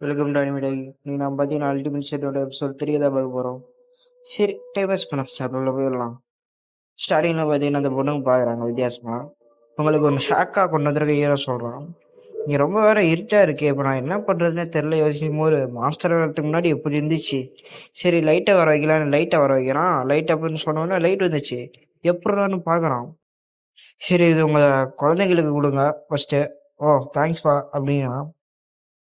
Welcome to animate. நீ நான் பார்த்தீங்கன்னா அல்டிமேட் செட்டோட எபிசோட் 3 தான் பார்க்க போகிறோம். சரி, டைம் வேஸ்ட் பண்ண சாப்பிட போயிடலாம். ஸ்டார்டிங்கில் பார்த்தீங்கன்னா அந்த பொண்ணுங்க பார்க்குறாங்க வித்தியாசமாக. உங்களுக்கு ஒன்று ஷாக்காக கொண்டு வந்துருக்க ஹீரோ சொல்கிறான். இங்கே ரொம்ப வேற இருட்டாக இருக்கே, இப்போ நான் என்ன பண்ணுறதுன்னே தெரில. யோசிக்கும் போது மாஸ்டர் வரதுக்கு முன்னாடி எப்படி இருந்துச்சு. சரி, லைட்டை வர வைக்கலான்னு லைட்டை வர வைக்கிறான். லைட் அப்படின்னு சொன்னோன்னே லைட் வந்துச்சு. எப்படின்னு பார்க்குறான். சரி, இது உங்கள் குழந்தைங்களுக்கு கொடுங்க ஃபஸ்ட்டு. ஓ தேங்க்ஸ்ப்பா அப்படிங்கிறான்.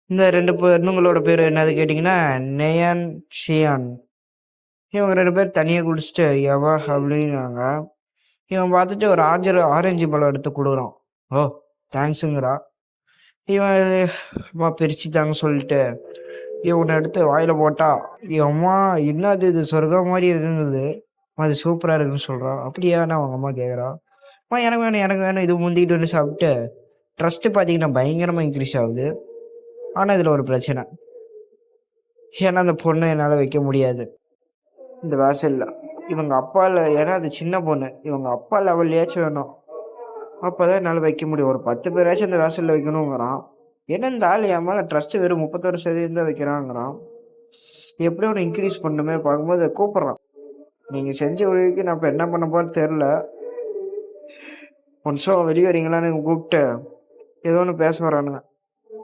இந்த ரெண்டு பொண்ணுங்களோட பேர் என்னது கேட்டிங்கன்னா நெயான் ஷியான். இவங்க ரெண்டு பேர் தனியாக குடிச்சிட்டு எவா அப்படிங்கிறாங்க. இவன் பார்த்துட்டு ஒரு ஆரஞ்சு பழம் எடுத்து கொடுக்குறான். ஓ தேங்க்ஸுங்கிறா. இவன் அம்மா பிரிச்சு தாங்க சொல்லிட்டு இவனை எடுத்து வாயில போட்டா அம்மா என்னது இது சொர்க்கம் மாதிரி இருக்குங்குது. அது சூப்பராக இருக்குன்னு சொல்கிறான். அப்படியான்னு அவங்க அம்மா கேட்குறான். அம்மா எனக்கு வேணும் இது முந்திக்கிட்டு வந்து சாப்பிட்டு ட்ரஸ்ட்டு பார்த்தீங்கன்னா பயங்கரமாக இன்க்ரீஸ் ஆகுது. ஆனால் இதில் ஒரு பிரச்சனை. ஏன்னா அந்த பொண்ணை என்னால் வைக்க முடியாது இந்த வாசலில். இவங்க அப்பாவில், ஏன்னா அது சின்ன பொண்ணு, இவங்க அப்பா லெவல்லையாச்சும் வேணும். அப்போ தான் என்னால் வைக்க முடியும். ஒரு 10 பேராச்சும் அந்த வாசலில் வைக்கணுங்கிறான். ஏன்னா இந்த ஆள் என் மேலே ட்ரஸ்ட்டு வெறும் 31% தான் வைக்கிறாங்கிறான். எப்படி ஒன்று இன்க்ரீஸ் பண்ணுமே பார்க்கும்போது கூப்பிட்றான். நீங்கள் செஞ்ச உதவிக்கு நான் இப்போ என்ன பண்ண போகிறது தெரில. ஒன்றும் வெளியே வரீங்களான்னு கூப்பிட்டு ஏதோ ஒன்று பேச வரானுங்க.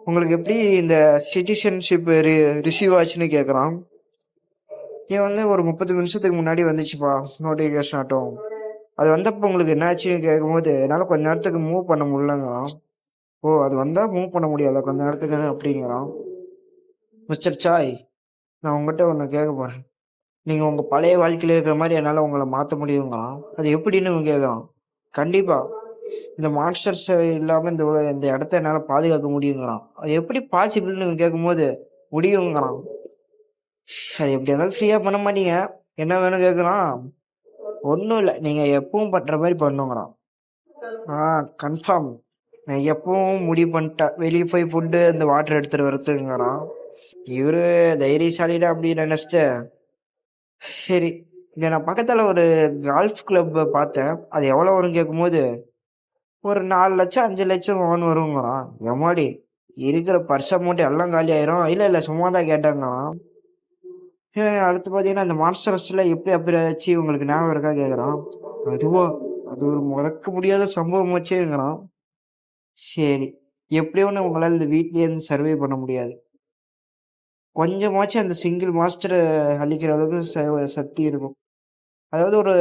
உங்களுக்கு எப்படி இந்த சிட்டிசன்ஷிப் ரிசீவ் ஆச்சுன்னு கேட்குறான். ஏன் வந்து ஒரு 30 நிமிஷத்துக்கு முன்னாடி வந்துச்சுப்பா நோட்டிஃபிகேஷன் ஆட்டும். அது வந்தப்போ உங்களுக்கு என்ன ஆச்சுன்னு கேட்கும்போது என்னால் கொஞ்ச நேரத்துக்கு மூவ் பண்ண முடியலங்கிறான். ஓ அது வந்தால் மூவ் பண்ண முடியாதா கொஞ்ச நேரத்துக்கு அப்படிங்கிறான். மிஸ்டர் சாய், நான் உங்கள்கிட்ட ஒன்று கேட்க போகிறேன். நீங்கள் உங்கள் பழைய வாழ்க்கையில் இருக்கிற மாதிரி என்னால் உங்களை மாற்ற முடியுங்கிறான். அது எப்படின்னு கேட்குறான். கண்டிப்பாக இந்த மான்ஸ்டர்ஸ் இல்லாமல் இந்த இடத்த என்னால் பாதுகாக்க முடியுங்கிறான். அது எப்படி பாசிபிள்னு கேட்கும்போது முடியுங்கிறான். அது எப்படி இருந்தாலும் ஃப்ரீயாக பண்ண மாட்டீங்க, என்ன வேணும் கேட்குறான். ஒன்றும் இல்லை, நீங்கள் எப்பவும் பண்ணுற மாதிரி பண்ணுங்கிறான். கன்ஃபார்ம் நான் எப்பவும் முடிவு பண்ணிட்டேன் வெளியே போய் ஃபுட்டு இந்த வாட்டர் எடுத்துகிட்டு வரதுங்கிறான். இவரு தைரியசாலிடா அப்படின்னு நினச்சிட்டு சரி, இங்கே நான் பக்கத்தில் ஒரு கால்ஃப் கிளப்பை பார்த்தேன். அது எவ்வளோ வரும்னு கேட்கும்போது ஒரு 4 லட்சம் 5 லட்சம் ஓன் வருங்கிறான். எம்மாடி இருக்கிற பர்ஸ் அமௌண்ட் எல்லாம் காலி ஆயிரும். இல்லை சும்மா தான் கேட்டாங்களாம். அடுத்து பார்த்தீங்கன்னா அந்த மான்ஸ்டர்ஸில் எப்படி அப்படி ஆச்சு உங்களுக்கு ஞாபகம் இருக்கா கேட்குறான். அதுவா, அது ஒரு மறக்க முடியாத சம்பவம் வச்சேங்கிறான். சரி, எப்படியோ ஒன்று உங்களால் இந்த வீட்லேருந்து சர்வே பண்ண முடியாது. கொஞ்சமாச்சும் அந்த சிங்கிள் மாஸ்டரை அழிக்கிற அளவுக்கு சக்தி இருக்கும். அதாவது ஒரு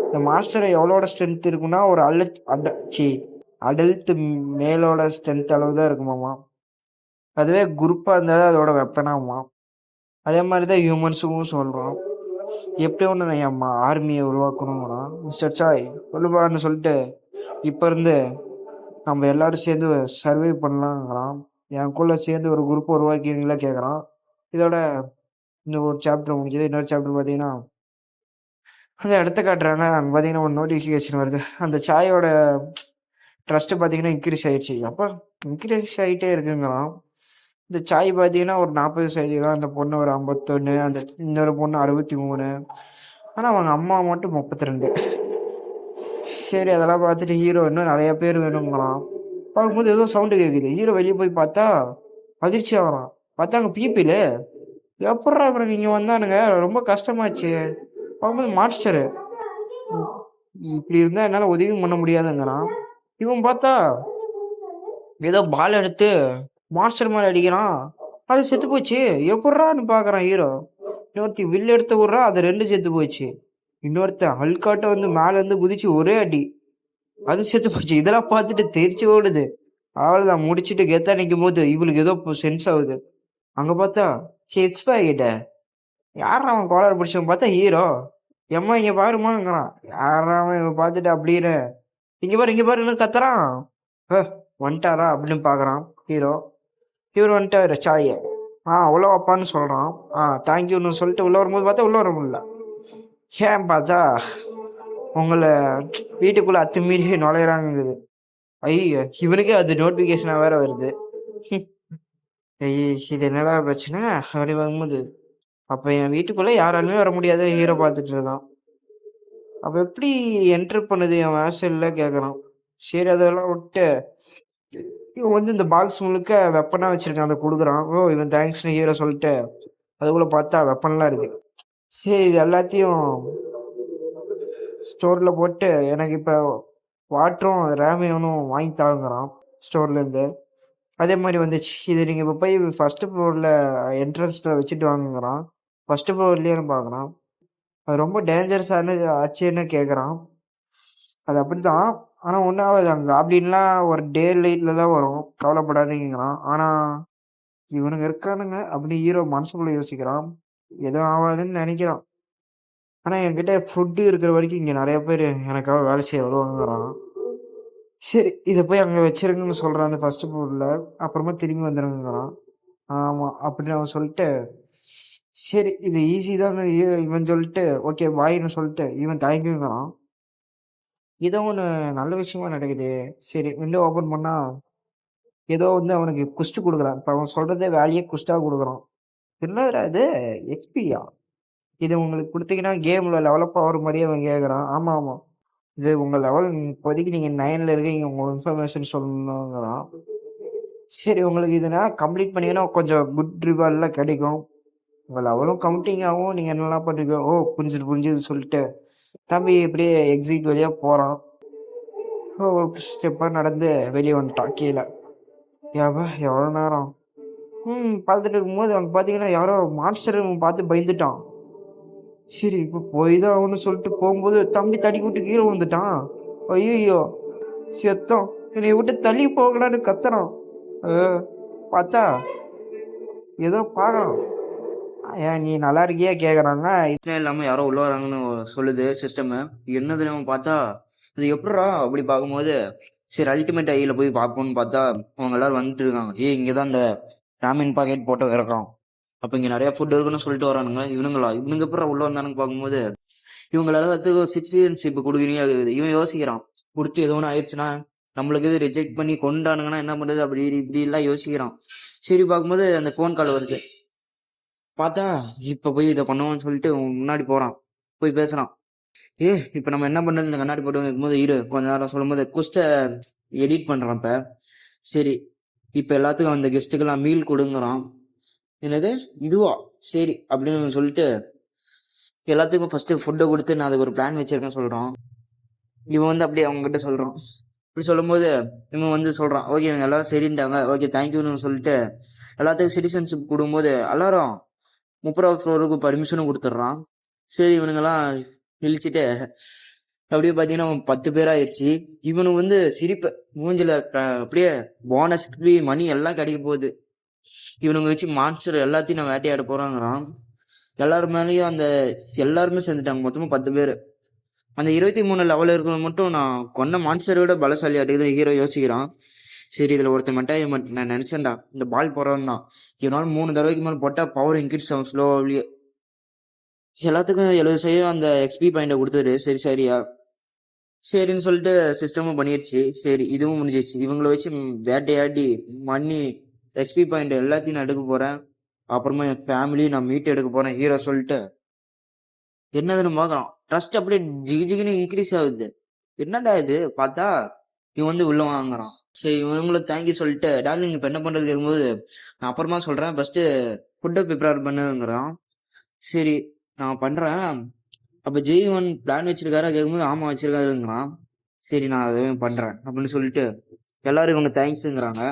இந்த மாஸ்டரை எவ்வளோட ஸ்ட்ரென்த் இருக்குன்னா ஒரு அடல்ட் மேலோட ஸ்ட்ரென்த் அளவு தான் இருக்குமாம்மா. அதுவே குரூப்பாக இருந்தாலும் அதோட வெப்பனாகுமா. அதே மாதிரி தான் ஹியூமன்ஸுக்கும் சொல்கிறோம். எப்படி ஒன்று என் ஆர்மியை உருவாக்கணுங்கிறான். மிஸ்டர் சாய் சொல்லுப்பான்னு சொல்லிட்டு இப்போ இருந்து நம்ம எல்லாரும் சேர்ந்து சர்வே பண்ணலாங்கிறான். என் கூட சேர்ந்து ஒரு குரூப் உருவாக்கிங்களா கேட்குறான். இதோட இந்த ஒரு சாப்டர் முடிஞ்சது. இன்னொரு சாப்டர் பார்த்தீங்கன்னா அந்த இடத்த காட்டுறாங்க. அங்கே பார்த்தீங்கன்னா ஒரு நோட்டிஃபிகேஷன் வருது. அந்த சாயோட ட்ரஸ்ட்டு பார்த்தீங்கன்னா இன்க்ரீஸ் ஆகிடுச்சு. அப்போ இன்க்ரீஸ் ஆகிட்டே இருக்குங்கிறான். இந்த சாய் பார்த்தீங்கன்னா ஒரு 40% தான், அந்த பொண்ணு ஒரு 51, அந்த இன்னொரு பொண்ணு 63. ஆனால் அவங்க அம்மா மட்டும் 32. சரி, அதெல்லாம் பார்த்துட்டு ஹீரோ இன்னும் நிறைய பேர் வேணுங்களாம். பார்க்கும்போது ஏதோ சவுண்டு கேட்குது. ஹீரோ வெளியே போய் பார்த்தா அதிர்ச்சி ஆகிறான். பார்த்தா அங்கே பீப்பிள் எப்பட்றா இவனுக்கு இங்கே வந்தானுங்க, ரொம்ப கஷ்டமாச்சு. பார்க்கும்போது மாஸ்டரு இப்படி இருந்தால் என்னால் உதவியும் பண்ண முடியாதுங்கிறான். இவன் பார்த்தா ஏதோ பால் எடுத்து மாஸ்டர் மேலே அடிக்கிறான். அது செத்து போச்சு. எப்பட்றான்னு பார்க்குறான் ஹீரோ. இன்னொருத்தி வில்லு எடுத்து விட்றா, அது 2 செத்து போச்சு. இன்னொருத்தன் ஹல்காட்ட வந்து மேலே வந்து குதிச்சு ஒரே அடி, அது செத்து போச்சு. இதெல்லாம் பார்த்துட்டு தெரிச்சு ஓடுது. அவ்வளோதான், முடிச்சுட்டு கெத்தா நிற்கும் போது இவளுக்கு ஏதோ சென்ஸ் ஆகுது. அங்கே பார்த்தா சிப்ஸ் பாக்கெட்ட யாரா அவன் கோளாறு பிடிச்சவன் பார்த்தா ஹீரோ. எம்மா இங்கே பாருமாங்கிறான். யாரா அவன் இவன் பார்த்துட்டு அப்படின்னு இங்கே பாரு இன்னும் கத்துறான். வந்துட்டாரா அப்படின்னு பார்க்குறான் ஹீரோ. இவர் வந்துட்டாரு சாயை. உள்ள வாப்பான்னு சொல்கிறான். தேங்க்யூன்னு சொல்லிட்டு உள்ளே வரும்போது பார்த்தா உள்ளே வர முடியல. ஏன் பார்த்தா உங்களை வீட்டுக்குள்ளே அத்துமீறி நுழையிறாங்குது. ஐயோ, இவனுக்கே அது நோட்டிஃபிகேஷனாக வேற வருது. ஐயோ, இது என்னடா பிரச்சனை அப்படி வரும்போது அப்போ என் வீட்டுக்குள்ளே யாராலுமே வர முடியாது. ஹீரோ பார்த்துட்டு இருக்கான். அப்போ எப்படி என்ட்ரு பண்ணுது என் வாசலில் கேட்குறான். சரி, அதெல்லாம் விட்டு இவன் வந்து இந்த பாக்ஸ் முழுக்க வெப்பனா வச்சிருக்கான், அதை கொடுக்குறான். ஓ இவன் தேங்க்ஸ்னு ஹீரோ சொல்லிட்டு அதுக்குள்ள பார்த்தா வெப்பன்லாம் இருக்கு. சரி இது எல்லாத்தையும் ஸ்டோர்ல போட்டு எனக்கு இப்போ வாட்டரும் ரேமையனும் வாங்கி தாங்குறான் ஸ்டோர்லேருந்து. அதே மாதிரி வந்துச்சு. இது நீங்கள் இப்போ போய் ஃபஸ்ட்டு ஃப்ளோரில் என்ட்ரன்ஸில் வச்சுட்டு வாங்குங்கிறான். ஃபஸ்ட்டு ஃப்ளோர்லேயே பார்க்குறான். அது ரொம்ப டேஞ்சரஸான ஆச்சுன்னு கேட்குறான். அது அப்படி தான். ஆனால் ஒன்றும் ஆகாது, அங்கே அப்படின்லாம் ஒரு டே லைட்டில் தான் வரும், கவலைப்படாதீங்கிறான். ஆனால் இவனுங்க இருக்கானுங்க அப்படி ஹீரோ மனசுக்குள்ளே யோசிக்கிறான். எதுவும் ஆகாதுன்னு நினைக்கிறான். ஆனால் என்கிட்ட ஃபுட்டு இருக்கிற வரைக்கும் இங்கே நிறைய பேர் எனக்காக வேலை செய்ய வருவாங்கிறான். சரி இதை போய் அங்கே வச்சிருங்கன்னு சொல்கிறான் அந்த ஃபஸ்ட்டு ஃப்ளோரில். அப்புறமா திரும்பி வந்துடுங்கிறான். ஆமாம் அப்படின்னு அவன் சொல்லிட்டு, சரி இது ஈஸி தான் இவன் சொல்லிட்டு ஓகே பாய்ன்னு சொல்லிட்டு இவன் தயங்குங்கிறான். ஏதோ ஒன்று நல்ல விஷயமா நடக்குது. சரி விண்டோ ஓப்பன் பண்ணால் ஏதோ வந்து அவனுக்கு குஸ்ட் கொடுக்குறான். இப்போ அவன் சொல்கிறதே வேலையே குஸ்ட்டாக கொடுக்குறான். என்னடா இது எக்ஸ்பியா, இது உங்களுக்கு கொடுத்தீங்கன்னா கேமில் லெவலப் ஆகிற மாதிரியே அவன் கேட்குறான். ஆமாம் ஆமாம், இது உங்கள் லெவல் இப்போதைக்கு நீங்கள் 9ல் இருக்கீங்க, உங்கள் இன்ஃபர்மேஷன் சொல்லணுங்கிறான். சரி உங்களுக்கு இதுனா கம்ப்ளீட் பண்ணிங்கன்னா கொஞ்சம் குட் ரிவார்ட்லாம் கிடைக்கும், உங்கள் லெவலும் கவுண்டிங் ஆகும், நீங்கள் என்னெல்லாம் பண்ணுறீங்க. ஓ புரிஞ்சுது சொல்லிட்டு தம்பி இப்படியே எக்ஸிட் வழியாக போகிறான். ஸ்டெப்பாக நடந்து வெளியே வந்துட்டான் கீழே. எவ்வளோ நேரம் பார்த்துட்டு இருக்கும்போது அங்கே பார்த்தீங்கன்னா யாரோ மான்ஸ்டர் பார்த்து பயந்துட்டான். சரி இப்போ போய் தான் அவனு சொல்லிட்டு போகும்போது தம்பி தடி விட்டு கீழே வந்துட்டான். ஐயோ செத்தம், என்னை விட்டு தள்ளி போகலான்னு கத்துறான். பார்த்தா ஏதோ பார்க்கலாம். ஏன் நீ நல்லா இருக்கியா கேட்குறாங்க. இதுல இல்லாமல் யாரோ உள்ள வராங்கன்னு சொல்லுது சிஸ்டமு. என்னதுன்னு பார்த்தா இது எப்படா அப்படி பார்க்கும்போது சரி அல்டிமேட் ஐயில் போய் பார்ப்போம்னு பார்த்தா அவங்க எல்லாரும் வந்துட்டு இருக்காங்க. இங்கே தான் இந்த ராமின் பாக்கெட் போட்டு இறக்கான். அப்போ இங்கே நிறையா ஃபுட் இருக்குன்னு சொல்லிட்டு வரானுங்க. இவனுங்க எப்படா உள்ள வந்தானுங்க பார்க்கும்போது இவங்க எல்லாத்துக்கும் சிட்டிசன்ஷிப் கொடுக்குறீங்க. இவன் யோசிக்கிறான், கொடுத்து எது ஒன்று ஆயிடுச்சுன்னா நம்மளுக்கு இது ரிஜெக்ட் பண்ணி கொண்டானுங்கன்னா என்ன பண்ணுறது அப்படி இப்படி எல்லாம் யோசிக்கிறான். சரி பார்க்கும்போது அந்த ஃபோன் கால் வருது. பார்த்தா இப்போ போய் இதை பண்ணுவோன்னு சொல்லிட்டு முன்னாடி போகிறான், போய் பேசுகிறான். இப்போ நம்ம என்ன பண்ணுறது, இந்த கண்ணாடி போட்டு இருக்கும்போது கொஞ்ச நேரம் சொல்லும்போது குஸ்ட்டை எடிட் பண்ணுறான். இப்போ சரி இப்போ எல்லாத்துக்கும் அந்த கெஸ்ட்டுக்கெல்லாம் மீல் கொடுங்குறான். என்னது இதுவா சரி அப்படின்னு சொல்லிட்டு எல்லாத்துக்கும் ஃபஸ்ட்டு ஃபுட்டை கொடுத்து நான் அதுக்கு ஒரு பிளான் வச்சிருக்கேன்னு சொல்கிறான். இவன் வந்து அப்படியே அவங்ககிட்ட சொல்கிறான். இப்படி சொல்லும்போது இவன் வந்து சொல்கிறான் ஓகே இவங்க எல்லாரும் சரின்ட்டாங்க, ஓகே தேங்க்யூன்னு சொல்லிட்டு எல்லாத்துக்கும் சிட்டிசன்ஷிப் கொடுக்கும்போது எல்லாரும் 30வது ஃப்ளோருக்கு பர்மிஷனும் கொடுத்துட்றான். சரி இவனுங்கெல்லாம் இழிச்சிட்டு அப்படியே பார்த்தீங்கன்னா 10 பேர் ஆயிடுச்சு. இவனுக்கு வந்து சிரிப்பு மூஞ்சில் அப்படியே போனஸ் மணி எல்லாம் கிடைக்க போகுது. இவனுங்க வச்சு மான்ஸ்டர் எல்லாத்தையும் நான் வேட்டையாட போகிறாங்கிறான். எல்லாரும் மேலேயும் அந்த எல்லாருமே சேர்ந்துட்டாங்க, மொத்தமாக 10 பேர். அந்த 23 லெவலில் இருக்கிறவங்க மட்டும் நான் கொன்ன மான்ஸ்டரோட பலசாலி அடிக்குது ஹீரோ யோசிக்கிறான். சரி இதில் ஒருத்தர் மட்டும் நான் நினச்சேன்டா இந்த பால் போடுறவன் தான், இவனால் 3 தடவைக்கு மேலே போட்டால் பவர் இன்க்ரீஸ் ஆகும் ஸ்லோவிலேயே. எல்லாத்துக்கும் 70 செய்ய அந்த எக்ஸ்பி பாயிண்டை கொடுத்துரு. சரியா சரின்னு சொல்லிட்டு சிஸ்டமும் பண்ணிடுச்சு. சரி இதுவும் முடிஞ்சிச்சு. இவங்களை வச்சு வேட்டையாடி மணி எக்ஸ்பி பாயிண்ட் எல்லாத்தையும் நான் எடுக்க போகிறேன். அப்புறமா என் ஃபேமிலியும் நான் மீட் எடுக்க போகிறேன் ஹீரோ சொல்லிட்டு என்னதுன்னு பார்க்குறான். ட்ரஸ்ட் அப்படியே ஜிகின்னு இன்க்ரீஸ் ஆகுது. என்னடா இது பார்த்தா இவன் வந்து உள்ள வாங்குறான். சரி இவங்களும் தேங்க்யூ சொல்லிட்டு டார்லிங் இப்போ என்ன பண்ணுறது கேட்கும்போது நான் அப்புறமா சொல்கிறேன், ஃபஸ்ட்டு ஃபுட்டை ப்ரிப்பேர் பண்ணுங்கிறான். சரி நான் பண்ணுறேன். அப்போ ஜெய்1 பிளான் வச்சிருக்காரா கேட்கும்போது ஆமாம் வச்சிருக்காருங்கிறான். சரி நான் அதை பண்ணுறேன் அப்படின்னு சொல்லிட்டு எல்லாரும் இவங்க தேங்க்ஸுங்கிறாங்க.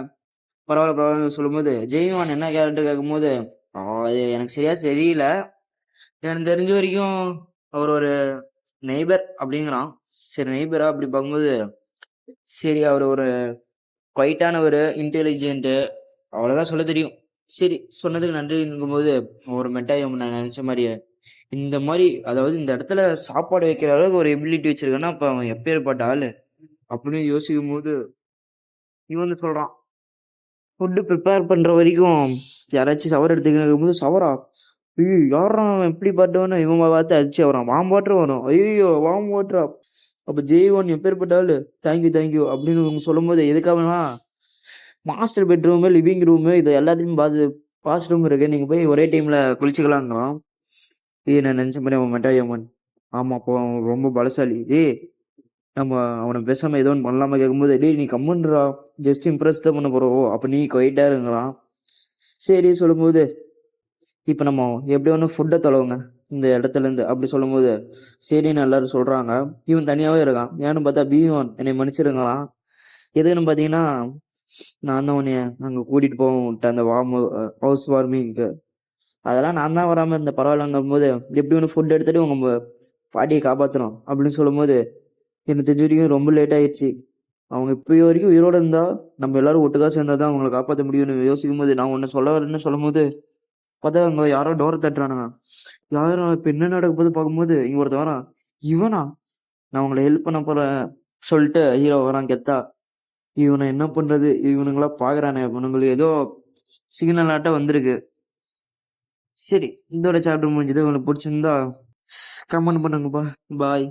பரவாயில்ல சொல்லும்போது ஜெய்1 என்ன கேரக்டர் கேட்கும்போது அது எனக்கு சரியா தெரியல, எனக்கு தெரிஞ்ச வரைக்கும் அவர் ஒரு நெய்பர் அப்படிங்கிறான். சரி நெய்பரா அப்படி பார்க்கும்போது சரி அவர் ஒரு குவைட்டான ஒரு இன்டெலிஜென்ட்டு அவ்வளோதான் சொல்ல தெரியும். சரி சொன்னதுக்கு நன்றிங்கும்போது ஒரு மெட்டாய் நான் நினச்ச மாதிரியே இந்த மாதிரி அதாவது இந்த இடத்துல சாப்பாடு வைக்கிற அளவுக்கு ஒரு எபிலிட்டி வச்சிருக்கான்னா அப்போ அவன் எப்பேற்பட்ட ஆள் அப்படின்னு யோசிக்கும் போது இவன் வந்து சொல்கிறான் ஃபுட்டு ப்ரிப்பேர் பண்ணுற வரைக்கும் யாராச்சும் சவர் எடுத்துக்கும் போது சவரா ஐயோ யாரா அவன் எப்படி பட்டவனு இவங்க பார்த்து அடிச்சு வரான். வாம் வாட்டர் வரும். ஐயோ வாம் வாட்டரா. அப்போ ஜெய்1 எப்பேற்பட்ட ஆள் தேங்க்யூ அப்படின்னு இவங்க சொல்லும் போது எதுக்காகனா மாஸ்டர் பெட்ரூமு லிவிங் ரூமு இது எல்லாத்தையும் பார்த்து வாஷ்ரூம் இருக்கு, நீங்கள் போய் ஒரே டைமில் குளிச்சுக்கலாங்கிறான். நான் நினச்ச மாதிரி அவன் மெட்டாயம்மன் ஆமாம் அப்போ அவன் ரொம்ப பலசாலி. நம்ம அவனை பேசாம ஏதோ ஒன்று பண்ணலாமா கேட்கும்போது, டேய் நீ கம்முன்றா, ஜஸ்ட் இம்ப்ரெஸ் தான் பண்ண போறோம், அப்ப நீ குவைட்டா இருங்களாம். சரி சொல்லும்போது, இப்ப நம்ம எப்படி ஒன்று ஃபுட்டை தொலைவுங்க இந்த இடத்துல இருந்து அப்படி சொல்லும்போது, சரின்னு எல்லாரும் சொல்றாங்க. இவன் தனியாவே இருக்கான். ஏன்னு பார்த்தா பியூன் என்னை மன்னிச்சிருங்களாம். எதுன்னு பார்த்தீங்கன்னா, நான் தான் உன்னைய அங்க கூட்டிட்டு போக விட்டேன் அந்த ஹவுஸ் வார்மிங்க்கு. அதெல்லாம் நான் தான் வராம இருந்த பரவாயில்லங்கும் போது, எப்படி ஒன்று ஃபுட் எடுத்துட்டு உங்க பாட்டியை காப்பாற்றணும் அப்படின்னு சொல்லும்போது, எனக்கு தெரிஞ்ச வரைக்கும் ரொம்ப லேட் ஆயிடுச்சு. அவங்க இப்போ வரைக்கும் உயிரோட இருந்தா நம்ம எல்லாரும் ஒட்டுக்கா சேர்ந்தா தான் அவங்களை காப்பாற்ற முடியும்னு யோசிக்கும் போது, நான் ஒன்று சொல்ல வரேன்னு சொல்லும் போது பார்த்தா அங்க யாரோ டோரை தட்டுறானுங்க. யாரும் இப்ப என்ன நடக்க போது பார்க்கும்போது இங்க ஒருத்த வரான். இவனா? நான் உங்களை ஹெல்ப் பண்ண போறேன் சொல்லிட்டு ஹீரோ வரான் கெத்தா. இவனை என்ன பண்றது, இவனுங்களா பாக்குறானே, இவனுங்களுக்கு ஏதோ சிக்னல் ஆட்ட வந்திருக்கு. சரி, இதோட சாப்டர் முடிஞ்சது. உங்களுக்கு பிடிச்சிருந்தா கமெண்ட் பண்ணுங்கப்பா. பாய்.